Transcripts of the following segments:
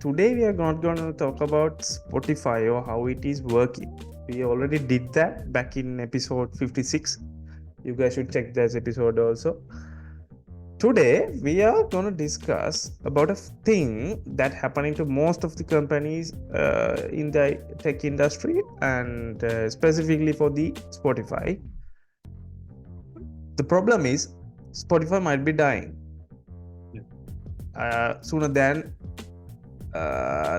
today we are not going to talk about Spotify or how it is working. We already did that back in episode 56. You guys should check this episode also. Today we are going to discuss about a thing that happening to most of the companies in the tech industry and specifically for the Spotify. The problem is Spotify might be dying sooner than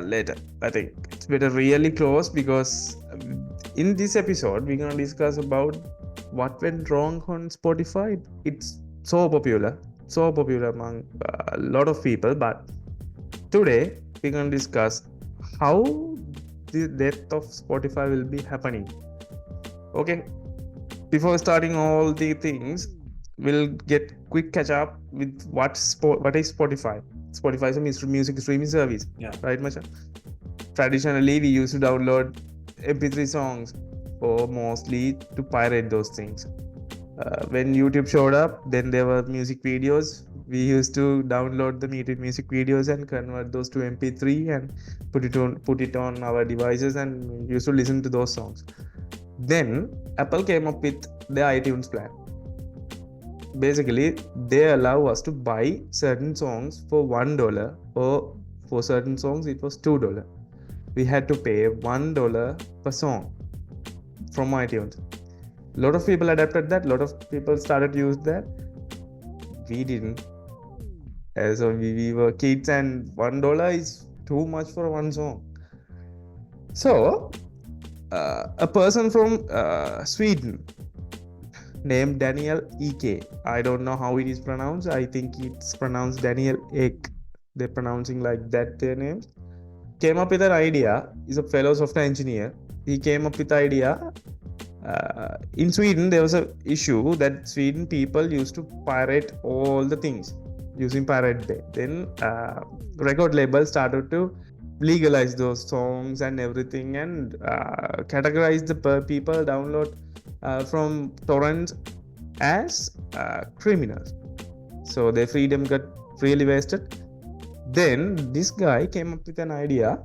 later. I think it's better really close because in this episode we're gonna discuss about what went wrong on Spotify. It's so popular among a lot of people, but today we're gonna discuss how the death of Spotify will be happening. Okay, before starting all the things, we'll get quick catch up with what is Spotify. Spotify is a music streaming service. Yeah. Right, Macha? Traditionally, we used to download MP3 songs or mostly to pirate those things. When YouTube showed up, then there were music videos. We used to download the music videos and convert those to MP3 and put it on our devices and used to listen to those songs. Then Apple came up with the iTunes plan. Basically, they allow us to buy certain songs for $1, or for certain songs it was $2. We had to pay $1 per song from iTunes. A lot of people adapted that. A lot of people started to use that. We didn't. So we were kids, and $1 is too much for one song. So a person from Sweden named Daniel E.K. I don't know how it is pronounced. I think it's pronounced Daniel Ek. They're pronouncing like that their names. Came up with an idea. He's a fellow software engineer. He came up with the idea. In Sweden, there was an issue that Sweden people used to pirate all the things using Pirate Bay. Then record labels started to legalize those songs and everything and categorize the people download from torrents as criminals. So their freedom got really wasted. Then this guy came up with an idea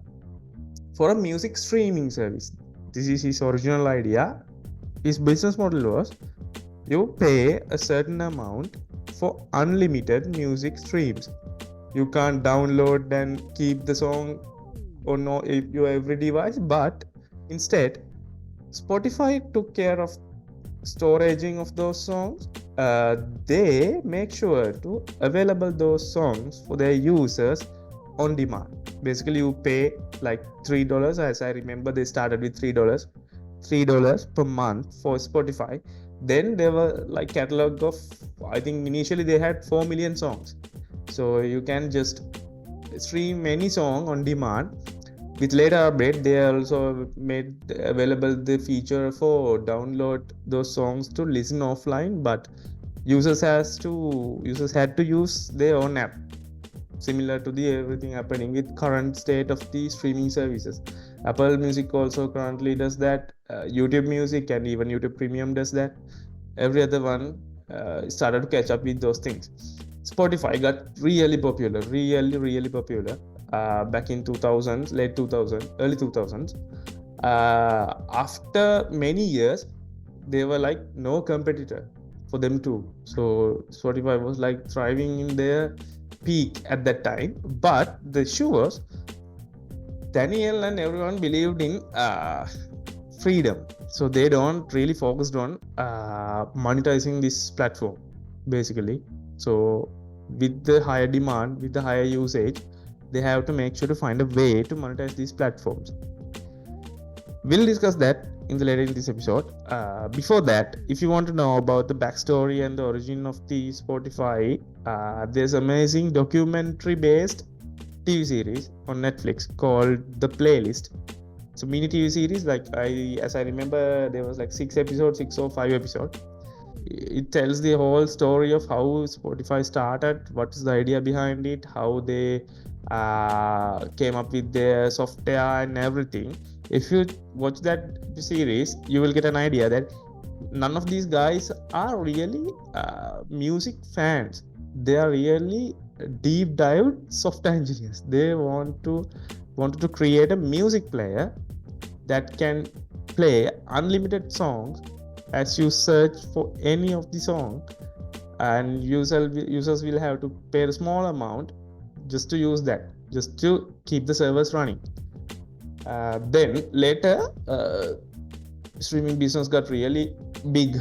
for a music streaming service. This is his original idea. His business model was you pay a certain amount for unlimited music streams. You can't download and keep the song on your every device, but instead Spotify took care of storaging of those songs. They make sure to available those songs for their users on demand. Basically, you pay like $3. As I remember, they started with $3 per month for Spotify. Then there were like catalog of, I think initially they had 4 million songs. So you can just stream any song on demand. With later update, they also made available the feature for download those songs to listen offline, but users had to use their own app, similar to the everything happening with current state of the streaming services. Apple Music also currently does that. YouTube Music and even YouTube Premium does that. Every other one started to catch up with those things. Spotify got really popular, really popular. Back in 2000s, late 2000s, early 2000s. After many years, they were like no competitor for them too. So Spotify was like thriving in their peak at that time. But the issue was Daniel and everyone believed in freedom. So they don't really focused on monetizing this platform, basically. So with the higher demand, with the higher usage, they have to make sure to find a way to monetize these platforms. We'll discuss that later in this episode. Before that, if you want to know about the backstory and the origin of the Spotify, there's amazing documentary-based TV series on Netflix called The Playlist. It's a mini TV series. As I remember, there was like 6 or 5 episodes. It tells the whole story of how Spotify started, what is the idea behind it, how they came up with their software and everything. If you watch that series, you will get an idea that none of these guys are really music fans. They are really deep dive software engineers. They wanted to create a music player that can play unlimited songs as you search for any of the song, and users will have to pay a small amount just to use that, just to keep the servers running. Then later, streaming business got really big.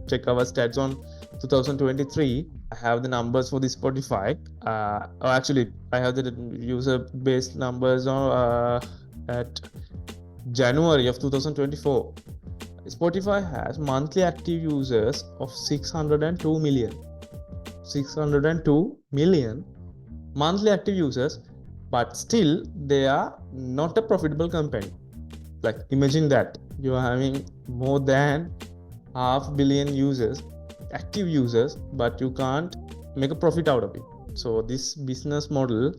Check our stats on 2023. I have the numbers for the Spotify. Actually, I have the user-based numbers at January of 2024. Spotify has monthly active users of 602 million. 602 million monthly active users, but still they are not a profitable company. Like, imagine that you are having more than 500 million users, active users, but you can't make a profit out of it. So this business model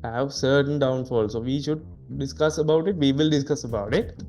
have certain downfalls. So we should discuss about it. We will discuss about it.